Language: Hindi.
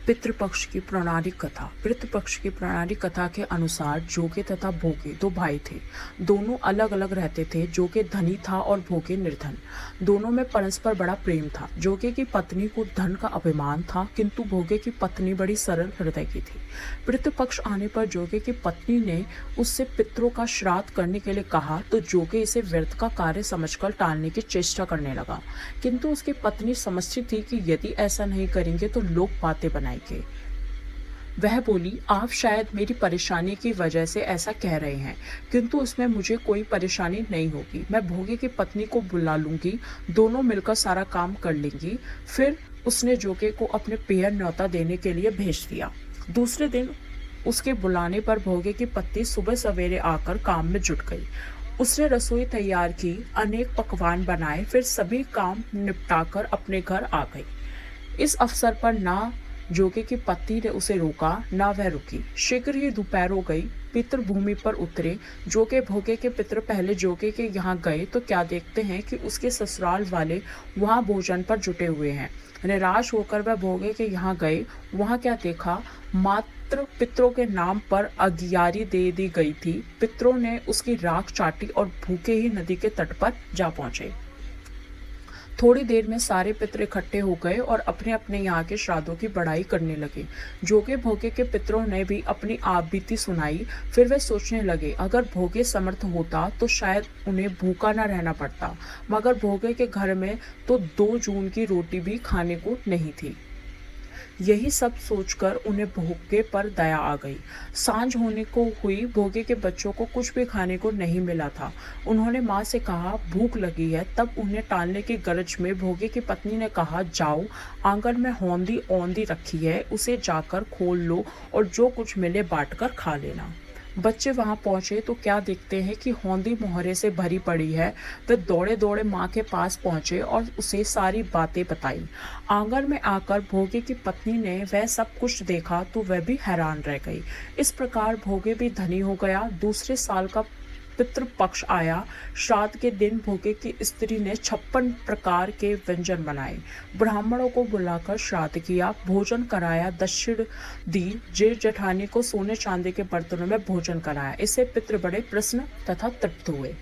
पितृपक्ष की पौराणिक कथा। पितृपक्ष की पौराणिक कथा के अनुसार जोगे तथा भोगे दो भाई थे। दोनों अलग अलग रहते थे। जोगे धनी था और भोगे निर्धन। दोनों में परस्पर बड़ा प्रेम था। जोगे की पत्नी को धन का अभिमान था, किंतु भोगे की पत्नी बड़ी सरल हृदय की थी। पितृपक्ष आने पर जोगे की पत्नी ने उससे पितरों का श्राद्ध करने के लिए कहा, तो जोगे इसे व्यर्थ का कार्य समझकर टालने की चेष्टा करने लगा, किंतु उसकी पत्नी समझती थी कि यदि ऐसा नहीं करेंगे तो लोग बातें बनाएंगे। वह बोली, आप शायद मेरी परेशानी की वजह से ऐसा कह रहे हैं, किंतु उसमें मुझे कोई परेशानी नहीं होगी। मैं भोगे की पत्नी को बुला लूंगी, दोनों मिलकर सारा काम कर लेंगी। फिर उसने जोगे को अपने पेयर न्योता देने के लिए भेज दिया। दूसरे दिन उसके बुलाने पर भोगे की पत्नी सुबह सवेरे आकर काम में जुट गई। उसने रसोई तैयार की, अनेक पकवान बनाए, फिर सभी काम निपटाकर अपने घर आ गई। इस अवसर पर ना जोगे की पत्नी ने उसे रोका, ना वह रुकी। शीघ्र ही दोपहर हो गई। पितर भूमि पर उतरे। जोगे भोगे के पितर पहले जोगे के यहाँ गए तो क्या देखते हैं कि उसके ससुराल वाले वहाँ भोजन पर जुटे हुए हैं। निराश होकर वह भोगे के यहाँ गए। वहाँ क्या देखा, मात्र पितरों के नाम पर अगियारी दे दी गई थी। पितरों ने उसकी राख चाटी और भूखे ही नदी के तट पर जा पहुंचे। थोड़ी देर में सारे पितर इकट्ठे हो गए और अपने अपने यहाँ के श्राद्धों की बड़ाई करने लगे। जोगे भोगे के पितरों ने भी अपनी आप बीती सुनाई। फिर वे सोचने लगे, अगर भोगे समर्थ होता तो शायद उन्हें भूखा न रहना पड़ता, मगर भोगे के घर में तो 2 जून की रोटी भी खाने को नहीं थी। यही सब सोचकर उन्हें भोगे पर दया आ गई। सांझ होने को हुई। भोगे के बच्चों को कुछ भी खाने को नहीं मिला था। उन्होंने माँ से कहा, भूख लगी है। तब उन्हें टालने की गरज में भोगे की पत्नी ने कहा, जाओ, आंगन में हौंदी औंदी रखी है, उसे जाकर खोल लो और जो कुछ मिले बांट कर खा लेना। बच्चे वहां पहुंचे तो क्या देखते हैं कि हौंदी मोहरे से भरी पड़ी है। वे दौड़े दौड़े माँ के पास पहुंचे और उसे सारी बातें बताई। आंगन में आकर भोगे की पत्नी ने वह सब कुछ देखा तो वह भी हैरान रह गई। इस प्रकार भोगे भी धनी हो गया। दूसरे साल का पितृपक्ष आया। श्राद्ध के दिन भोगे की स्त्री ने 56 प्रकार के व्यंजन बनाए। ब्राह्मणों को बुलाकर श्राद्ध किया, भोजन कराया, दक्षिण दी। जेठ जेठानी को सोने चांदी के बर्तनों में भोजन कराया। इससे पितृ बड़े प्रसन्न तथा तृप्त हुए।